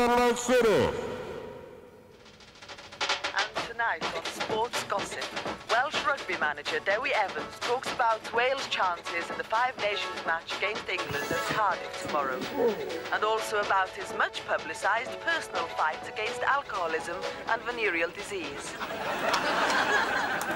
Sunlight City. And tonight on Sports Gossip, Welsh rugby manager Dewi Evans talks about Wales' chances in the Five Nations match against England at Cardiff tomorrow. And also about his much publicised personal fight against alcoholism and venereal disease.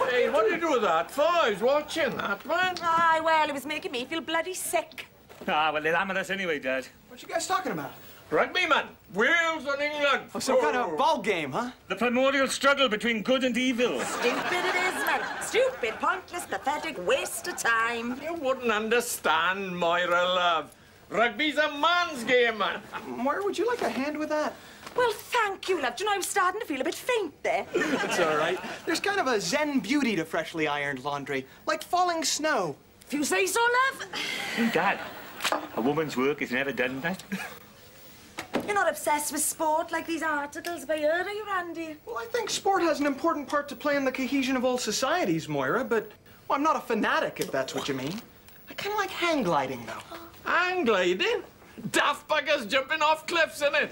Hey, what did you do with that for? I was watching that, man. Aye, well, it was making me feel bloody sick. Ah, well, they'll hammer us anyway, Dad. What you guys talking about? Rugby, man. Wales and England. Oh, some kind of ball game, huh? The primordial struggle between good and evil. Stupid it is, man. Stupid, pointless, pathetic, waste of time. You wouldn't understand, Moira, love. Rugby's a man's game, man. Moira, would you like a hand with that? Well, thank you, love. Do you know, I was starting to feel a bit faint there. It's all right. There's kind of a zen beauty to freshly ironed laundry, like falling snow. If you say so, love. Hey, Dad, a woman's work is never done, Dad. You're not obsessed with sport like these articles by her, are you, Randy? Well, I think sport has an important part to play in the cohesion of all societies, Moira, but well, I'm not a fanatic, if that's what you mean. I kind of like hang gliding, though. Hang gliding? Daft buggers jumping off cliffs, innit?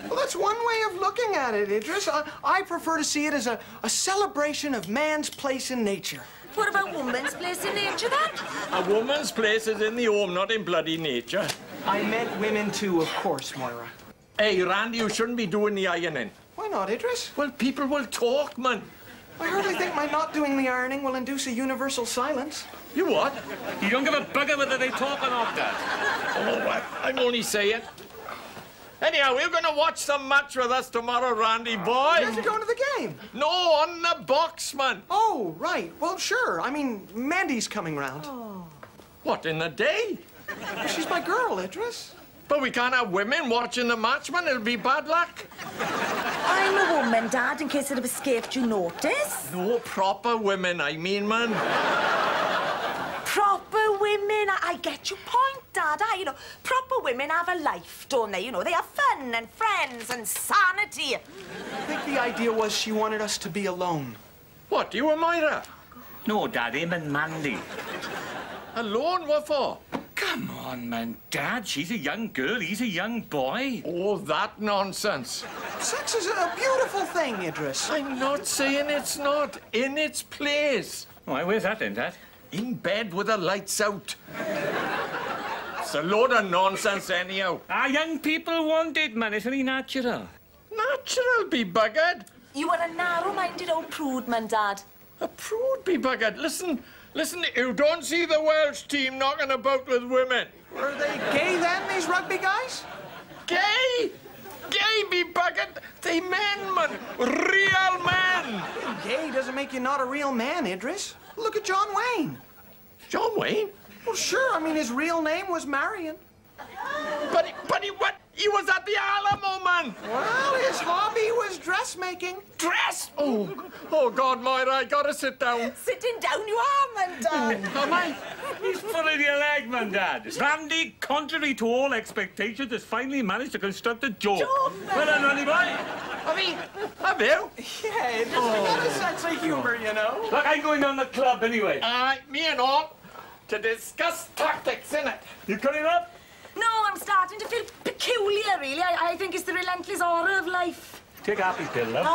Well, that's one way of looking at it, Idris. I prefer to see it as a celebration of man's place in nature. What about woman's place in nature, then? A woman's place is in the home, not in bloody nature. I meant women, too, of course, Moira. Hey, Randy, you shouldn't be doing the ironing. Why not, Idris? Well, people will talk, man. I hardly think my not doing the ironing will induce a universal silence. You what? You don't give a bugger whether they talk or not, Dad. Oh, what? I'm only saying. Anyhow, we're going to watch the match with us tomorrow, Randy boy. You guys are going to the game? No, on the box, man. Oh, right. Well, sure. I mean, Mandy's coming round. Oh. What, in the day? Well, she's my girl, Idris. But we can't have women watching the match, man. It'll be bad luck. I'm a woman, Dad, in case it have escaped you notice. No proper women, I mean, man. Proper women, I get your point, Dad. You know, proper women have a life, don't they? You know, they have fun and friends and sanity. I think the idea was she wanted us to be alone. What, you and Moira? No, Dad, him and Mandy. Alone? What for? Come on, man, Dad. She's a young girl, he's a young boy. Oh, that nonsense. Sex is a beautiful thing, Idris. I'm not saying it's not. In its place. Why, where's that then, Dad? In bed with the lights out. It's a load of nonsense anyhow. Young people want it, man. It's only natural. Natural be buggered. You are a narrow-minded old prude, man, Dad. A prude be buggered. Listen, you don't see the Welsh team knocking about with women. Are they gay then, these rugby guys? Gay? Gay be buggered. They men, man. Real men. Gay doesn't make you not a real man, Idris. Look at John Wayne. John Wayne? Well, sure. I mean, his real name was Marion. But he was at the Alamo, man. Well, his hobby was dressmaking. Dress? Oh, God, Moira, I gotta sit down. Sitting down you are, man, Dad. Am I? He's full of your leg, man, Dad. Randy, contrary to all expectations, has finally managed to construct a joke. Well done, Randy boy. Have you? Yeah, Idris, we got a sense of humor, you know. Look, I'm going down the club anyway. Me and all, to discuss tactics, innit? You coming up? No, I'm starting to feel peculiar, really. I think it's the relentless aura of life. Take a happy pill, love.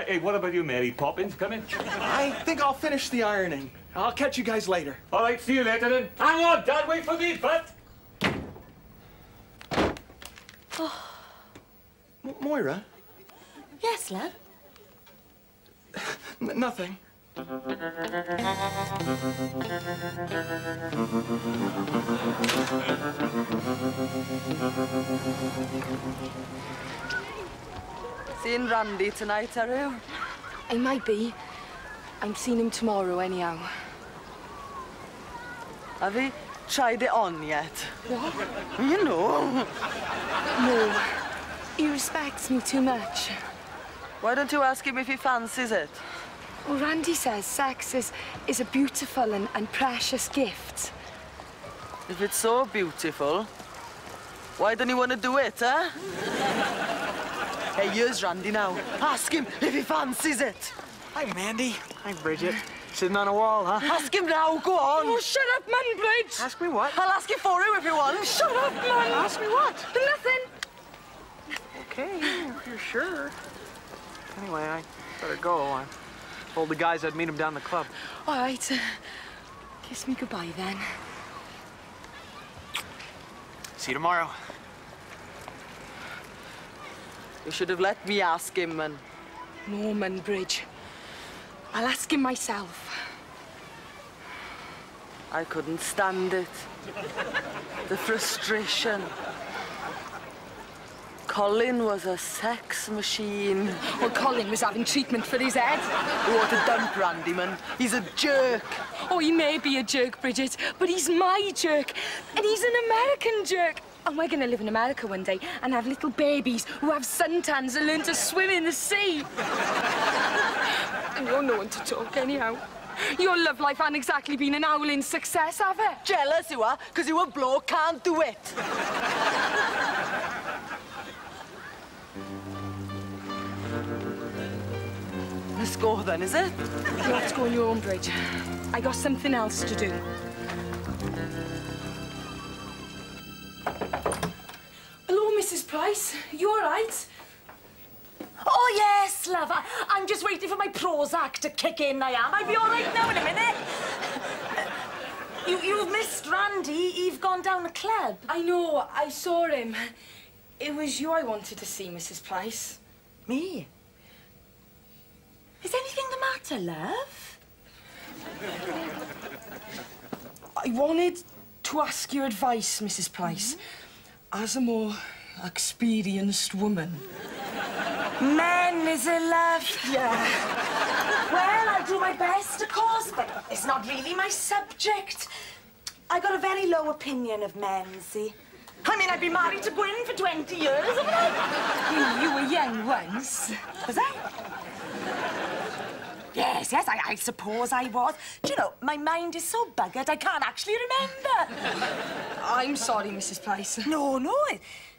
Hey, what about you, Mary Poppins? Come in. I think I'll finish the ironing. I'll catch you guys later. All right, see you later then. Hang on, Dad, wait for me, but... Moira? Yes, love? Nothing. Seeing Randy tonight, are you? I might be. I'm seeing him tomorrow anyhow. Have you tried it on yet? What? You know. No. He respects me too much. Why don't you ask him if he fancies it? Well, Randy says sex is a beautiful and precious gift. If it's so beautiful, why don't you want to do it, huh? Hey, here's Randy now. Ask him if he fancies it. Hi, Mandy. Hi, Bridget. Sitting on a wall, huh? Ask him now, go on. Oh, shut up, Manbridge. Ask me what? I'll ask you for it if you want. Shut up, man. Ask me what? Nothing. Okay, if you're sure. Anyway, I better go. I told the guys I'd meet them down the club. All right. Kiss me goodbye, then. See you tomorrow. You should have let me ask him, man. No, Manbridge. I'll ask him myself. I couldn't stand it. The frustration. Colin was a sex machine. Well, Colin was having treatment for his head. What a dump, Randy, man. He's a jerk. Oh, he may be a jerk, Bridget, but he's my jerk. And he's an American jerk. And we're going to live in America one day and have little babies who have suntans and learn to swim in the sea. And you're no one to talk anyhow. Your love life hasn't exactly been an howling success, have it? Jealous you are, because you a bloke can't do it. Let's go then, is it? Let's go on your own, Bridge. I got something else to do. Hello, Mrs. Price. You all right? Oh, yes, love. I'm just waiting for my Prozac to kick in, I am. I'll be all right now in a minute. You've missed Randy. You've gone down the club. I know. I saw him. It was you I wanted to see, Mrs. Price. Me? Is anything the matter, love? I wanted to ask your advice, Mrs. Price, as a more experienced woman. Men, is it, love? Yeah. Well, I'll do my best, of course, but it's not really my subject. I got a very low opinion of men, see? I mean, I've been married to Gwyn for 20 years, haven't I? You were young once. Was I? Yes, I suppose I was. Do you know, my mind is so buggered I can't actually remember. I'm sorry, Mrs. Price. No,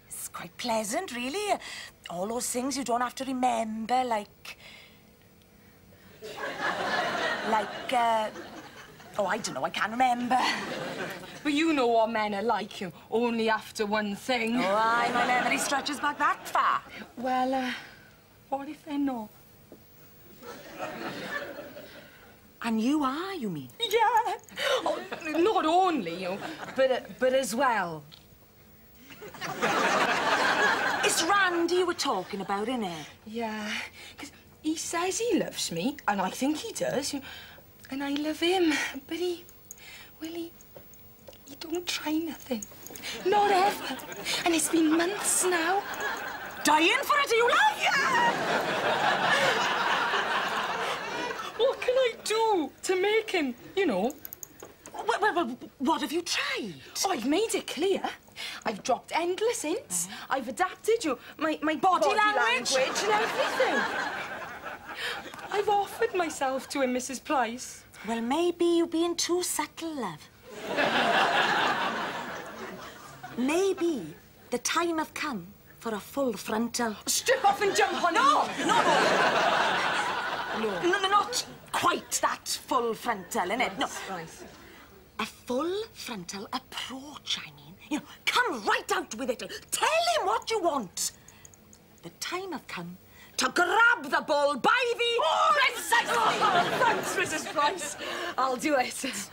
it's quite pleasant, really. All those things you don't have to remember, like... oh, I don't know, I can't remember. But you know what men are like, you only after one thing. Oh, aye, my memory stretches back that far. Well, what if they're not? And you are, you mean? Yeah. Oh, not only, you know, but as well. It's Randy we're talking about, isn't it? Yeah, because he says he loves me, and I think he does, and I love him, but he don't try nothing. Not ever. And it's been months now. Dying for it, you love? Yeah! What can I do to make him, you know? Well, what have you tried? Oh, I've made it clear. I've dropped endless hints. I've adapted my body language and everything. I've offered myself to him, Mrs. Price. Well, maybe you're being too subtle, love. Maybe the time have come for a full frontal. Strip off and jump on No, not quite that full frontal, innit? No. Right. A full frontal approach, I mean. You know, come right out with it. Tell him what you want. The time have come to grab the bull by the... Precisely! Oh, thanks, Mrs. Price. I'll do it.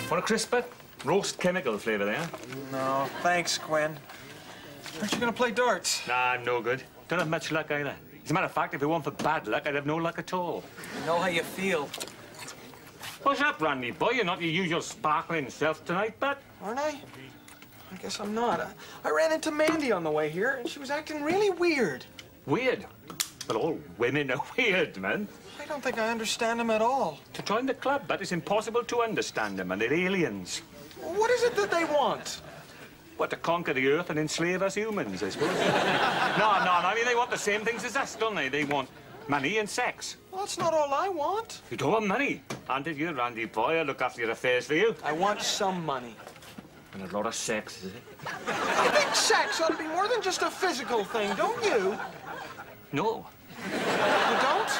For a crisper? Roast chemical flavour there. No, thanks, Gwen. Aren't you gonna play darts? Nah, I'm no good. Don't have much luck either. As a matter of fact, if it weren't for bad luck, I'd have no luck at all. I know how you feel. What's up, Randy boy? You're not your usual sparkling self tonight, but... Aren't I? I guess I'm not. I ran into Mandy on the way here, and she was acting really weird. Weird? Well, all women are weird, man. I don't think I understand them at all. To join the club, but it's impossible to understand them, and they're aliens. What is it that they want? What, to conquer the earth and enslave us humans, I suppose? No, I mean, they want the same things as us, don't they? They want money and sex. Well, that's not all I want. You don't want money. And if you're Randy boy, I'll look after your affairs for you. I want some money. And a lot of sex, is it? I think sex ought to be more than just a physical thing, don't you? No. You don't?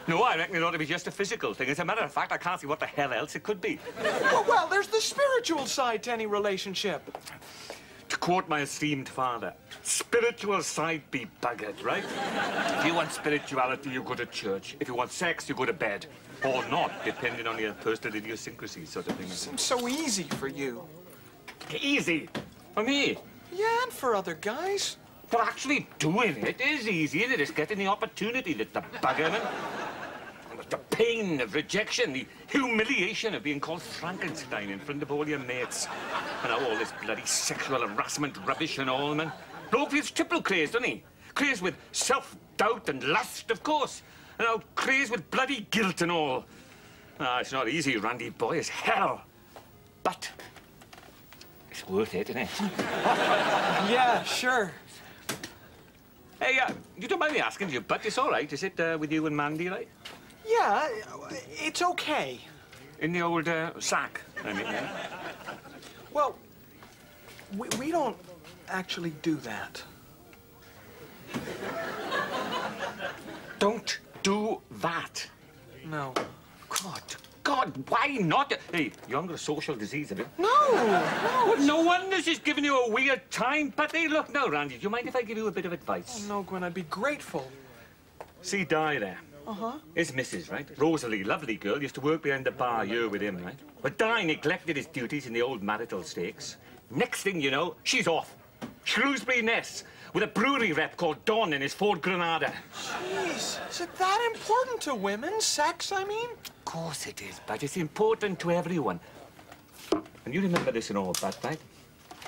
No, I reckon it ought to be just a physical thing. As a matter of fact, I can't see what the hell else it could be. Well, there's the spiritual side to any relationship. To quote my esteemed father, spiritual side be buggered, right? If you want spirituality, you go to church. If you want sex, you go to bed. Or not, depending on your personal idiosyncrasies, sort of thing. Seems so easy for you. Easy? For me? Yeah, and for other guys. But actually doing it is easy, isn't it? It's getting the opportunity that's the buggerman. The pain of rejection, the humiliation of being called Frankenstein in front of all your mates. And now all this bloody sexual harassment rubbish and all, man. Bloke feels triple crazed, doesn't he? Crazed with self-doubt and lust, of course. And now crazed with bloody guilt and all. Ah, it's not easy, Randy boy, it's hell. But it's worth it, isn't it? Yeah, sure. Hey, you don't mind me asking you, but it's all right, is it, with you and Mandy, right? Yeah, it's okay. In the old sack, I mean, yeah? Well, we don't actually do that. Don't do that. No. God, why not? Hey, you haven't got a social disease, have you? No. Well, no wonder she's giving you a weird time. But hey, look now, Randy, do you mind if I give you a bit of advice? Oh, no, Gwen, I'd be grateful. See Di there? Uh-huh. His missus, right? Rosalie, lovely girl, used to work behind the bar here with him, right? But Di neglected his duties in the old marital stakes. Next thing you know, she's off. Shrewsbury Ness, with a brewery rep called Don in his Ford Granada. Jeez, is it that important to women? Sex, I mean? Of course it is, but it's important to everyone. And you remember this and all, but right?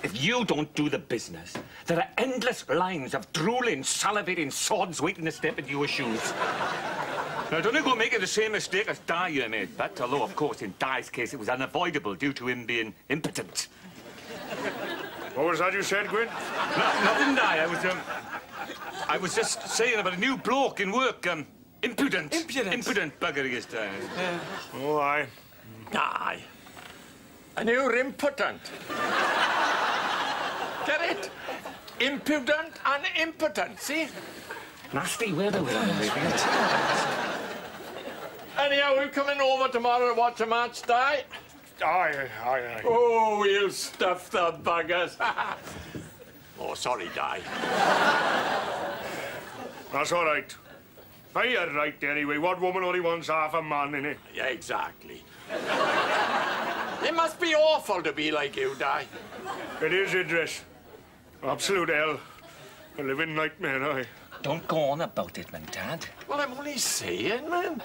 If you don't do the business, there are endless lines of drooling, salivating sods waiting to step into your shoes. Now, don't go making the same mistake as Di you made, but although, of course, in Di's case, it was unavoidable due to him being impotent. What was that you said, Gwyn? Nothing, Di. I was just saying about a new bloke in work, impudent. Impudent. Impudent bugger he is, Di. Yeah. Oh, aye. Aye. And you're impotent. Get it? Impudent and impotent, see? Nasty weather we're having, maybe. Anyhow, we're coming over tomorrow to watch a match, Di. Aye. Oh, we'll stuff the buggers. Oh, sorry, Di. That's all right. Aye, you're right anyway. What woman only wants half a man, innit? Yeah, exactly. It must be awful to be like you, Di. It is, Idris. Absolute hell. A living nightmare, aye. Don't go on about it, man, Dad. Well, I'm only saying, man.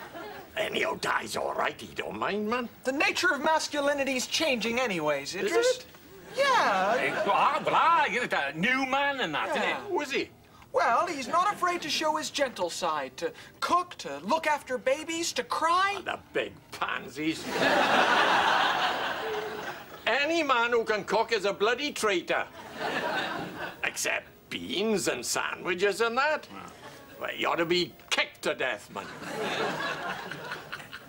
Anyhow, Di's all right. He don't mind, man. The nature of masculinity's changing anyways, Idris. Is it? Yeah. You know, the new man and that, Yeah. isn't it? Who is he? Well, he's not afraid to show his gentle side, to cook, to look after babies, to cry. The big pansies. Any man who can cook is a bloody traitor. Except beans and sandwiches and that. Well, he ought to be kicked to death, man.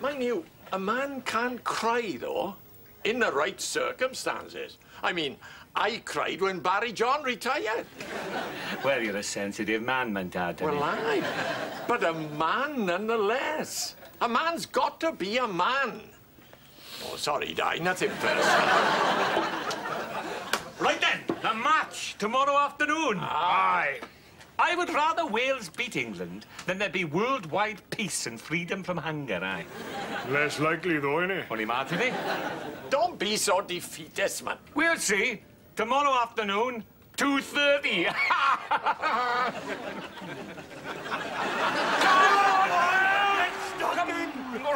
Mind you, a man can't cry, though, in the right circumstances. I mean, I cried when Barry John retired. Well, you're a sensitive man, Dad. Well, aye. But a man nonetheless. A man's got to be a man. Oh, sorry, Di, nothing personal. Right then, the match tomorrow afternoon. Aye. I would rather Wales beat England than there be worldwide peace and freedom from hunger, aye. Less likely, though, innit? Only Martini. Don't be so defeatist, man. We'll see. Tomorrow afternoon, 2:30.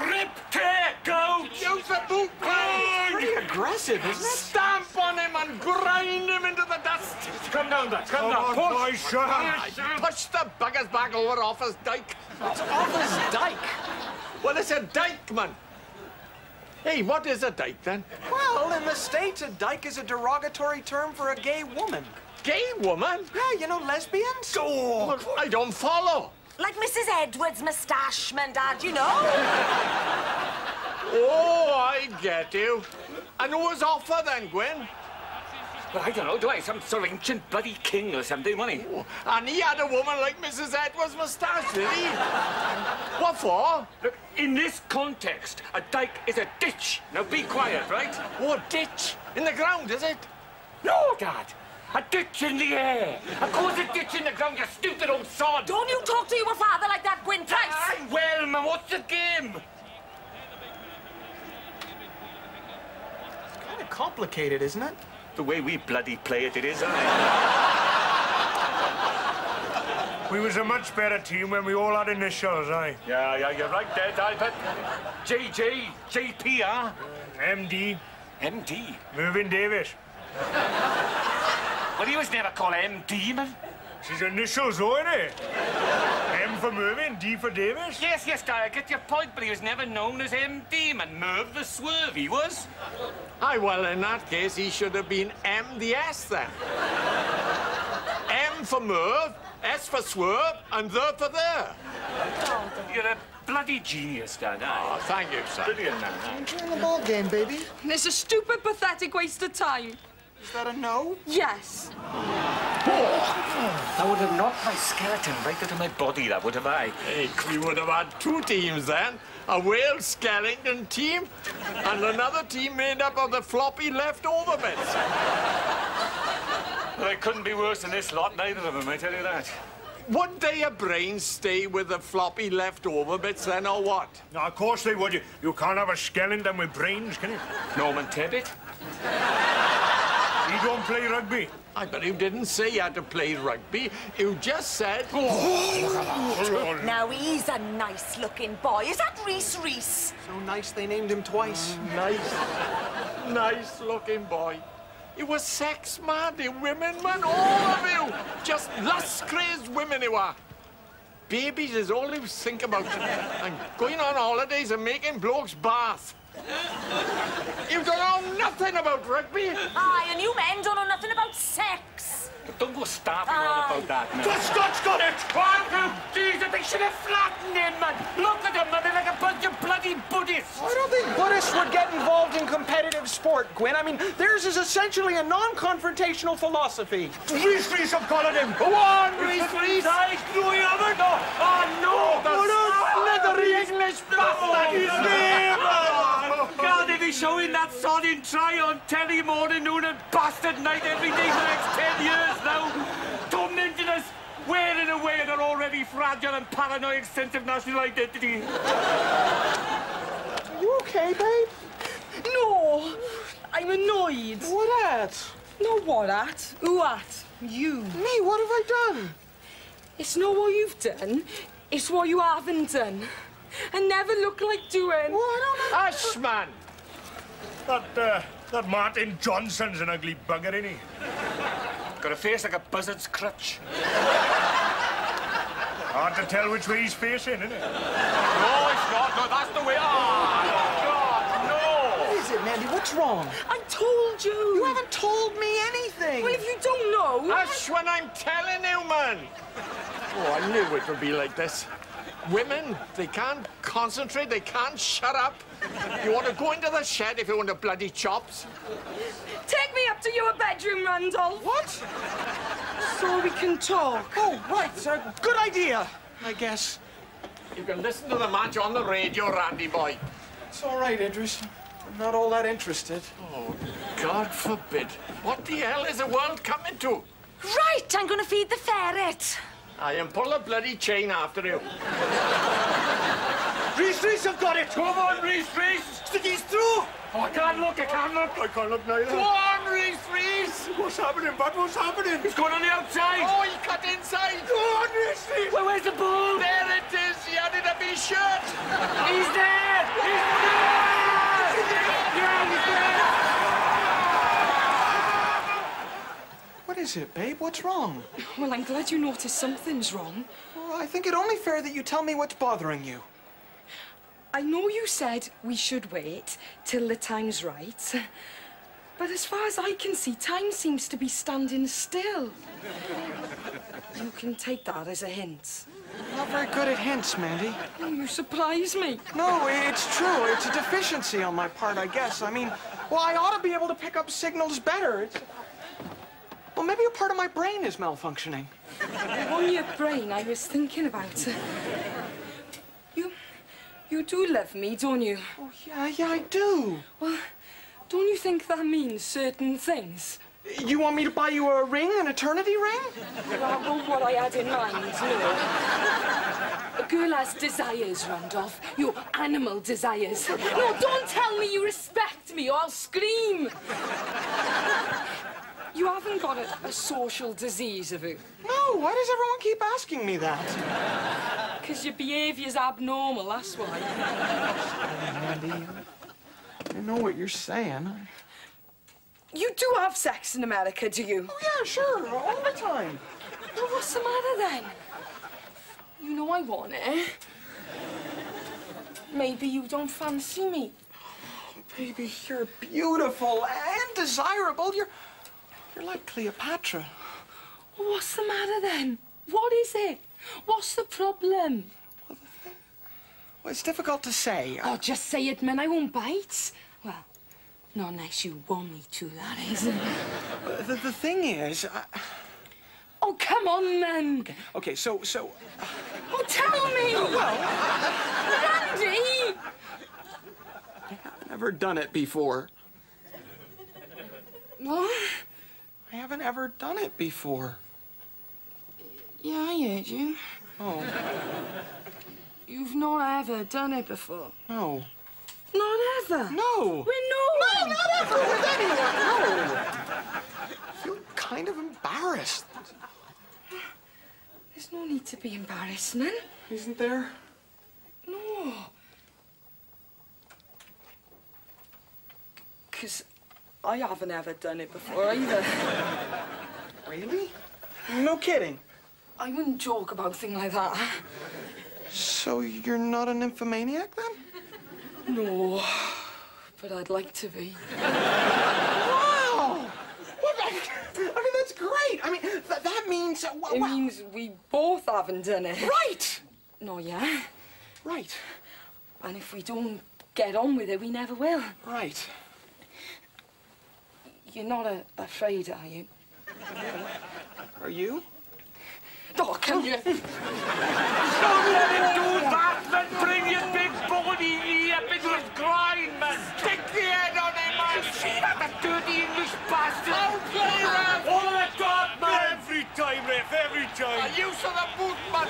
Rip, tear, go! Use the boot, Pretty aggressive, isn't it? Stamp on him and grind him into the dust. Come down, Dad. Come down. Come on, boys, Push the buggers back over Offa's Dyke. It's Offa's Dyke. Well, it's a dyke, man. Hey, what is a dyke, then? Well, in the States, a dyke is a derogatory term for a gay woman. Gay woman? Yeah, you know, lesbians. Oh, well, I don't follow. Like Mrs. Edwards' moustache, man, Dad, you know? Oh, I get you. And who was Offa then, Gwen? Well, I don't know, do I? Some sort of ancient bloody king or something, wasn't he? Oh, and he had a woman like Mrs. Edwards' moustache, did he? What for? Look, in this context, a dike is a ditch. Now be quiet, right? Oh, ditch. In the ground, is it? No, Dad. A ditch in the air. Of course a ditch in the ground, you stupid old sod. Don't you talk to your father like that, Gwyn Price! Aye, well, man, what's the game? It's kind of complicated, isn't it? The way we bloody play it, it is, aye. We was a much better team when we all had initials, aye. Yeah, you're right there, Albert. JJ, JP, huh? MD, MD. Mervyn Davis. Well, he was never called MD, man. His initials, though, innit? M for Mervyn, D for Davis. Yes, Dad, I get your point, but he was never known as MD, man. Merv the Swerve, he was. Aye, well, in that case, he should have been M the S, then. M for Merv, S for Swerve, and the for there. You're a bloody genius, Dad, aye. Oh, thank you, sir. Brilliant, man. Enjoying the ball game, baby. It's a stupid, pathetic waste of time. Is that a no? Yes. That would have knocked my skeleton right out of my body, that would have, I. Hey, we would have had two teams then. A Wales skeleton team and another team made up of the floppy leftover bits. Well, they couldn't be worse than this lot, neither of them, I tell you that. Would their brains stay with the floppy leftover bits then, or what? No, of course they would. You can't have a skeleton with brains, can you? Norman Tebbit? He don't play rugby. I bet you didn't say you had to play rugby. You just said... Now, he's a nice-looking boy. Is that Reese Reese? So nice they named him twice. Nice looking boy. You were sex mad, you women, man, all of you. Just lust-crazed women you are. Babies is all you think about. And going on holidays and making blokes bath. You don't know nothing about rugby. Aye, and you men don't know nothing about sex. But don't go starting on about that, man. The Scots got it! Oh, Jesus, they should have flattened him, man. Look at them, man. They're like a bunch of bloody Buddhists. I don't think Buddhists would get involved in competitive sport, Gwyn. I mean, theirs is essentially a non-confrontational philosophy. Reese have collared him! Go on, Reese. No, you haven't! Oh, no. Slithering English bastard. His name! God, they'll be showing that sodding try on telly morning, noon and bastard night every day for the next 10 years now. Tormenting us, wearing away their already fragile and paranoid sense of national identity. Are you okay, babe? No, I'm annoyed. What at? No, what at? Who at? You. Me, what have I done? It's not what you've done, it's what you haven't done. And never look like doing. Well, I don't know. Hush, man. That Martin Johnson's an ugly bugger, isn't he? Got a face like a buzzard's crutch. Hard to tell which way he's facing, isn't it? No, it's not. No, that's the way. Oh, God, no. What is it, Mandy? What's wrong? I told you. You haven't told me anything. Well, if you don't know... Hush when I'm telling you, man. Oh, I knew it would be like this. Women, they can't concentrate, they can't shut up. You want to go into the shed if you want the bloody chops? Take me up to your bedroom, Randolph. What? So we can talk. Oh, right. Good idea, I guess. You can listen to the match on the radio, Randy boy. It's all right, Idris. I'm not all that interested. Oh, God forbid. What the hell is the world coming to? Right, I'm going to feed the ferret. I am pull a bloody chain after you. Reese have got it! Come on, Reese. He's through! Oh, I can't look. I can't look neither. Go on, Reese. What's happening, bud? What's happening? He's going on the outside. Oh, he cut inside. Go on, Reese! Well, where's the ball? There it is. He had it up his shirt. He's there. He's there. Yeah, he's there. What is it, babe? What's wrong? Well, I'm glad you noticed something's wrong. Well, I think it only fair that you tell me what's bothering you. I know you said we should wait till the time's right. But as far as I can see, time seems to be standing still. You can take that as a hint. I'm not very good at hints, Mandy. Oh, you surprise me. No, it's true. It's a deficiency on my part, I guess. I mean, well, I ought to be able to pick up signals better. Well, maybe a part of my brain is malfunctioning. On your brain, I was thinking about. You do love me, don't you? Oh, yeah, I do. Well, don't you think that means certain things? You want me to buy you a ring, an eternity ring? That wasn't what I had in mind, no. A girl has desires, Randolph. Your animal desires. No, don't tell me you respect me or I'll scream. You haven't got a social disease, have you? No, why does everyone keep asking me that? Because your behaviour's abnormal, that's why. Mandy, I know what you're saying. You do have sex in America, do you? Oh, yeah, sure, all the time. Well, what's the matter, then? You know I want it. Maybe you don't fancy me. Oh, baby, you're beautiful and desirable. You're like Cleopatra. What's the matter, then? What is it? What's the problem? Well, it's difficult to say. Oh, just say it, man. I won't bite. Well, not unless you want me to, that is. The thing is... Oh, come on, man. Okay, so... Oh, tell me! Well... Randy! I've never done it before. What? I haven't ever done it before. Yeah, I heard you. Oh. You've not ever done it before? No. Not ever? No. With no one? No, not ever with anyone, no. I feel kind of embarrassed. There's no need to be embarrassed, man. Isn't there? No. Because I haven't ever done it before either. Really? No kidding. I wouldn't joke about things like that. So you're not a nymphomaniac, then? No, but I'd like to be. Wow! Well, that's great. I mean, that means... It means we both haven't done it. Right! No, yeah? Right. And if we don't get on with it, we never will. Right. You're not afraid, are you? Are you? Oh, can you? Don't let him do that, man! Bring your big body up into his grind, man! Stick the head on him, man! See that dirty English bastard? Don't play, ref! Oh, my God, man! Every time, ref, every time. Use of the boot, man!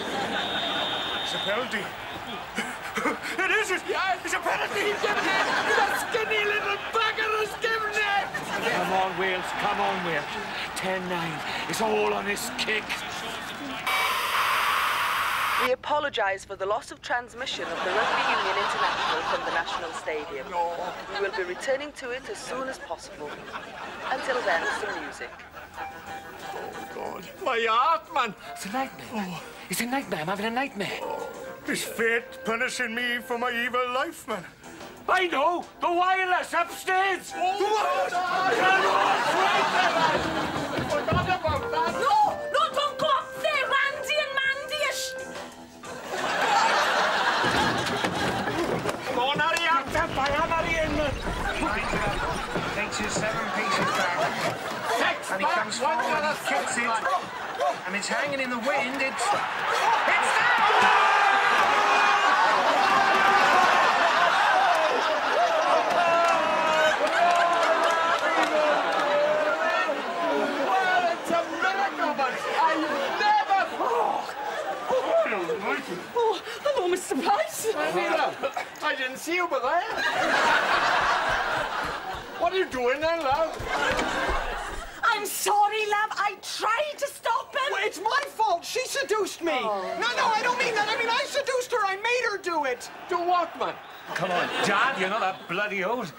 It's a penalty. It is! It's a penalty! He's given it! The skinny little bugger has given it! Come on, Wales, come on, Wales. 10-9. It's all on this kick. We apologise for the loss of transmission of the Rugby Union International from the National Stadium. We will be returning to it as soon as possible. Until then, some music. Oh, God. My heart, man! It's a nightmare. Oh. It's a nightmare. I'm having a nightmare. Is fate punishing me for my evil life, man? I know! The wireless upstairs! Oh, forgot about that! No, don't go up there, Randy and Mandy. Come on, hurry up! Takes his 7 pieces back. And he comes forward and kicks it. And it's hanging in the wind. It's down! Oh, hello, Mr. Price. I didn't see you, but there. What are you doing then, love? I'm sorry, love. I tried to stop him. Well, it's my fault. She seduced me. Oh. No, I don't mean that. I mean, I seduced her. I made her do it. Do what, man? Come on, Dad, you're not that bloody old.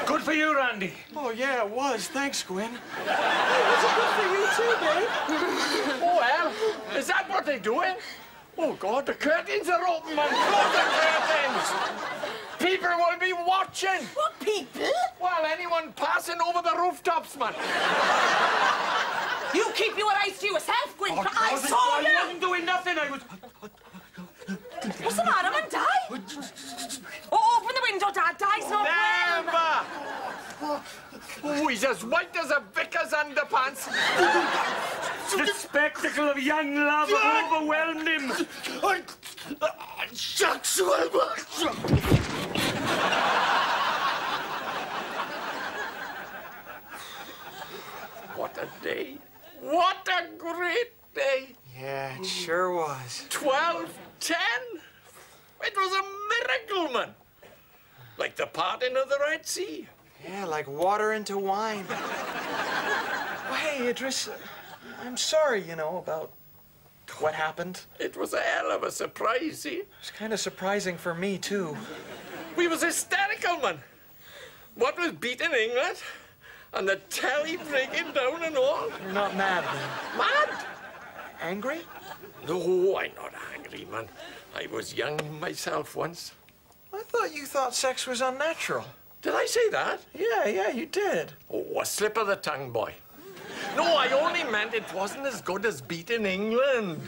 Good for you, Randy. Oh, yeah, it was. Thanks, Gwen. Hey, was it good for you, too, babe? Oh, well, is that what they're doing? Oh, God, the curtains are open, man. Close the curtains. People will be watching. What people? Well, anyone passing over the rooftops, man. You keep your eyes to yourself, Gwyn. I saw I you. wasn't doing nothing. I was... What's the matter, man? Oh, open the window, Dad. Di's not well. Never. Oh, he's as white as a vicar's underpants. The spectacle of young love overwhelmed him. Shucks, what a day. What a great day. Yeah, it sure was. 12:10? It was a miracle, man. Like the parting of the Red Sea. Yeah, like water into wine. Well, hey, Idris, I'm sorry, you know, about what happened. It was a hell of a surprise, see? It's kind of surprising for me, too. We was hysterical, man. What with beating England and the telly breaking down and all. You're not mad, then? Mad? Angry? No, I'm not angry, man. I was young myself once. I thought you thought sex was unnatural. Did I say that? Yeah, you did. Oh, a slip of the tongue, boy. No, I only meant it wasn't as good as beating England.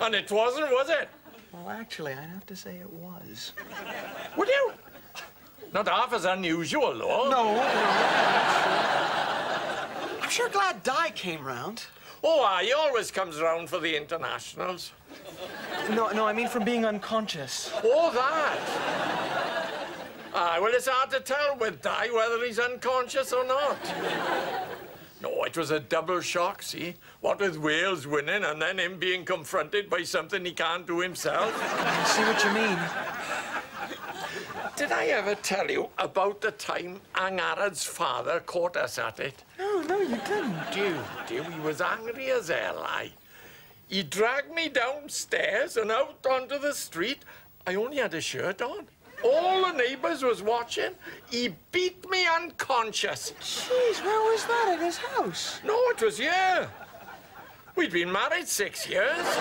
And it wasn't, was it? Well, actually, I'd have to say it was. Would you? Not half as unusual, though. No. I'm sure glad Di came round. Oh, he always comes round for the internationals. No, I mean from being unconscious. Oh, that. Well, it's hard to tell with Di whether he's unconscious or not. No, it was a double shock, see? What with Wales winning and then him being confronted by something he can't do himself. I see what you mean. Did I ever tell you about the time Angarad's father caught us at it? No, you didn't. Dude, he was angry as hell, aye. He dragged me downstairs and out onto the street. I only had a shirt on. All the neighbors was watching. He beat me unconscious. Jeez, where was that? At his house? No, it was here. We'd been married 6 years.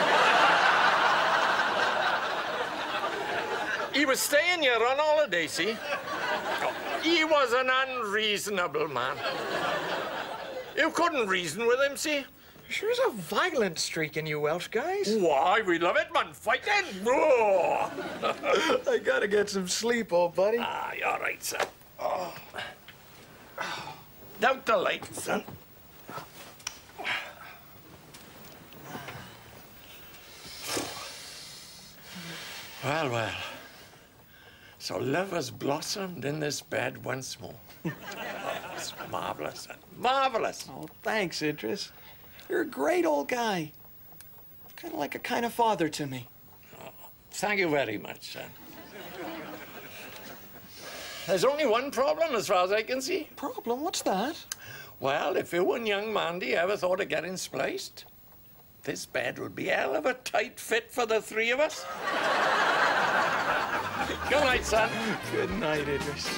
He was staying here on holiday, see? He was an unreasonable man. You couldn't reason with him, see? Sure is a violent streak in you Welsh guys. Why, we love it, man. Fighting. Roar. I gotta get some sleep, old buddy. Aye, all right, son. Oh. Out the light, son. Well. So love has blossomed in this bed once more. Oh, it's marvelous, son. Marvelous. Oh, thanks, Idris. You're a great old guy. Kind of like a kind of father to me. Oh, thank you very much, son. There's only one problem as far as I can see. Problem? What's that? Well, if you and young Mandy ever thought of getting spliced, this bed would be a hell of a tight fit for the three of us. Good night, son. Good night, Idris.